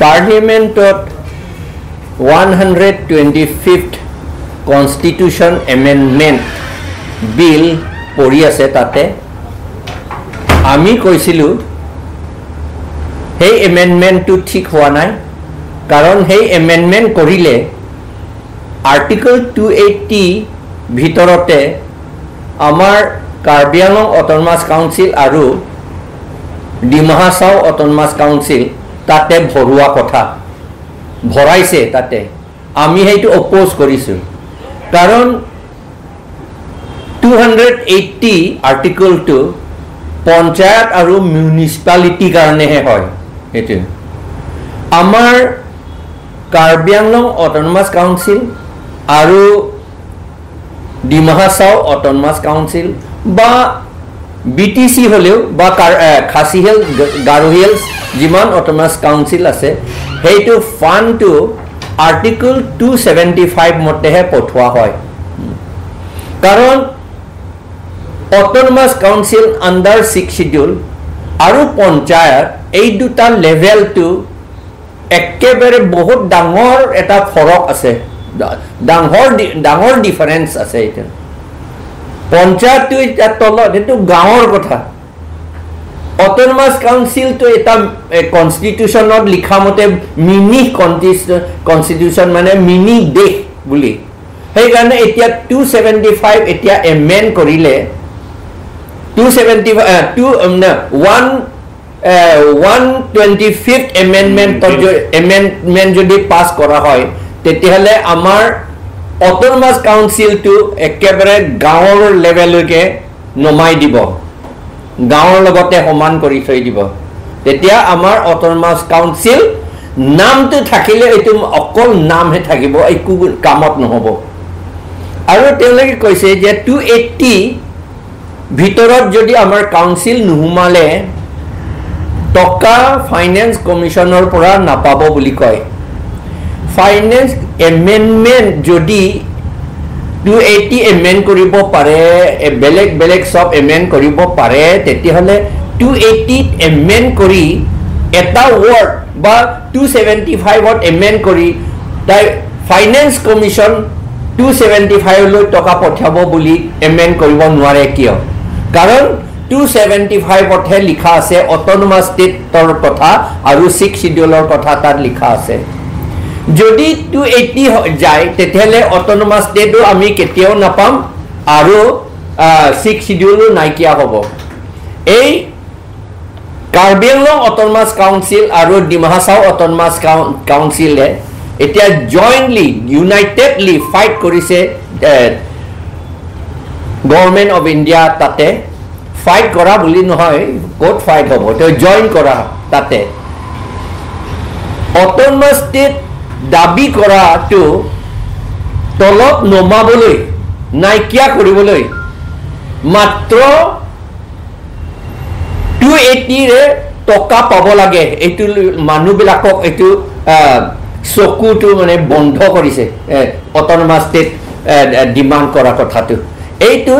পাৰ্লিমেণ্টত 125th constitution amendment বিল পঢ়ি আছে তাতে আমি কৈছিলোঁ সেই এমেণ্ডমেণ্টটো ঠিক হোৱা নাই কাৰণ সেই এমেণ্ডমেণ্ট কৰিলে আৰ্টিকল 280 ভিতৰতে আমাৰ কাৰ্বি আংলং অট'নমাছ কাউন্সিল আৰু ডিমা হাছাও অট'নমাছ কাউন্সিল তাতে ভৰোৱা কথা ভৰাইছে তাতে আমি সেইটো অপ'জ কৰিছোঁ কাৰণ 280 আৰ্টিকলটো পঞ্চায়ত আৰু মিউনিচিপালিটিৰ কাৰণেহে হয় সেইটো আমাৰ কাৰ্বি আংলং অট'নমাছ কাউন্সিল আৰু ডিমা হাছাও অট'নমাছ কাউন্সিল বা BTC হলেও বা খাচী হিল গাৰো হিলছ যিমান অট'নমাছ কাউন্সিল আছে সেইটো ফাণ্ডটো আৰ্টিকল 275 মতেহে পঠোৱা হয় কাৰণ অট'নমাছ কাউন্সিল আণ্ডাৰ 6 শিডিউল আৰু পঞ্চায়ত এই দুটা লেভেলটো একেবাৰে বহুত ডাঙৰ এটা ফৰক আছে ডাঙৰ ডিফাৰেন্স আছে এটা পঞ্চায়তটো এটা তলত সেইটো গাঁৱৰ কথা অট'নমাছ কাউন্সিলটো এটা কনষ্টিটিউশ্যনত লিখা মতে মিনি কনষ্টিটিউশ্যন মানে মিনি দেশ বুলি সেইকাৰণে এতিয়া 275 এতিয়া এমেণ্ড কৰিলে 125th এমেণ্ডমেণ্ট যদি পাছ কৰা হয় তেতিয়াহ'লে আমাৰ অট'নমাছ কাউন্সিলটো একেবাৰে গাঁৱৰ লেভেললৈকে নমাই দিব গাঁৱৰ লগতে সমান কৰি থৈ দিব তেতিয়া আমাৰ অট'নমাছ কাউন্সিল নামটো থাকিলে এইটো অকল নামহে থাকিব একো কামত নহ'ব আৰু তেওঁলোকে কৈছে যে 280 ভিতৰত যদি আমাৰ কাউন্সিল নোহোমালে টকা ফাইনেন্স কমিশ্যনৰ পৰা নাপাব বুলি কয় ফাইনেন্স এমেণ্ডমেণ্ট যদি 280 এমেণ্ড কৰিব পাৰে বেলেগ বেলেগ সব এমেণ্ড কৰিব পাৰে তেতিয়াহ'লে 280 এমেণ্ড কৰি এটা ৱৰ্ড বা 275ত এমেণ্ড কৰি তাই ফাইনেন্স কমিশ্যন 275 লৈ টকা পঠিয়াব বুলি এমেণ্ড কৰিব নোৱাৰে কিয় কাৰণ 275হে লিখা আছে অট'নমাছ ষ্টেটৰ কথা আৰু 6 শিডিউলৰ কথা তাত লিখা আছে যদি 280 যায় তেতিয়াহ'লে অট'নমাছ ষ্টেটো আমি কেতিয়াও নাপাম আৰু 6 শিডিউলো নাইকিয়া হ'ব এই কাৰ্বি আংলং অট'নমাছ কাউন্সিল আৰু ডিমা হাছাও অট'নমাছ কাউন্সিলে এতিয়া জইণ্টলি ইউনাইটেডলি ফাইট কৰিছে গভৰ্ণমেণ্ট অফ ইণ্ডিয়া তাতে ফাইট কৰা বুলি নহয় ক'ত ফাইট হ'ব তেওঁ জইন কৰা তাতে অট'নমাছ ষ্টেট দাবী কৰাটো তলত নমাবলৈ নাইকিয়া কৰিবলৈ মাত্ৰ 280ৰে টকা পাব লাগে এইটো মানুহবিলাকক এইটো চকুটো মানে বন্ধ কৰিছে অট'নমাছ ষ্টেট ডিমাণ্ড কৰা কথাটো এইটো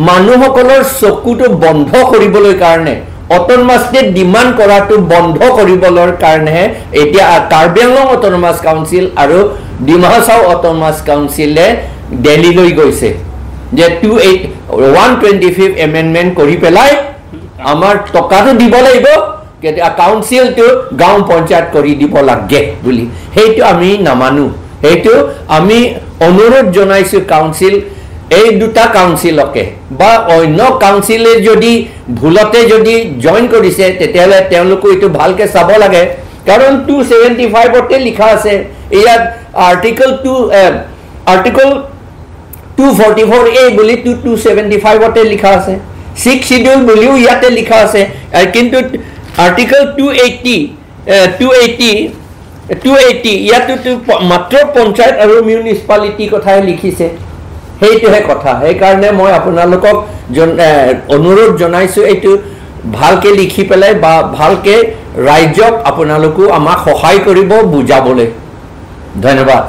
মানুহসকলৰ চকুটো বন্ধ কৰিবলৈ কাৰণে অট'নমাছ ষ্টেট ডিমাণ্ড কৰাটো বন্ধ কৰিবলৈ কাৰণেহে এতিয়া কাৰ্বি আংলং অট'নমাছ কাউন্সিল আৰু ডিমা হাছাও অট'নমাছ কাউন্সিলে দিল্লীলৈ গৈছে যে 125th এমেণ্ডমেণ্ট কৰি পেলাই আমাৰ টকাটো দিব লাগিব কাউন্সিলটো গাঁও পঞ্চায়ত কৰি দিব লাগে বুলি সেইটো আমি নামানো সেইটো আমি অনুৰোধ জনাইছো কাউন্সিল এই দুটা কাউন্সিলকে বা অন্য কাউন্সিলে যদি ভুলতে যদি জইন কৰিছে তেতিয়াহ'লে তেওঁলোকে এইটো ভালকে চাব লাগে কাৰণ 275তে লিখা আছে ইয়াত আৰ্টিকল 244A বুলি 275তে লিখা আছে 6 শিডিউল বুলিও ইয়াতে লিখা আছে কিন্তু আৰ্টিকল 280 ইয়াতো মাত্ৰ পঞ্চায়ত আৰু মিউনিচিপালিটি কথাই লিখিছে সেইটোহে কথা সেইকাৰণে মই আপোনালোকক অনুৰোধ জনাইছো এইটো ভালকে লিখি পেলাই বা ভালকে ৰাইজক আপোনালোকো আমাক সহায় কৰিব বুজাবলৈ ধন্যবাদ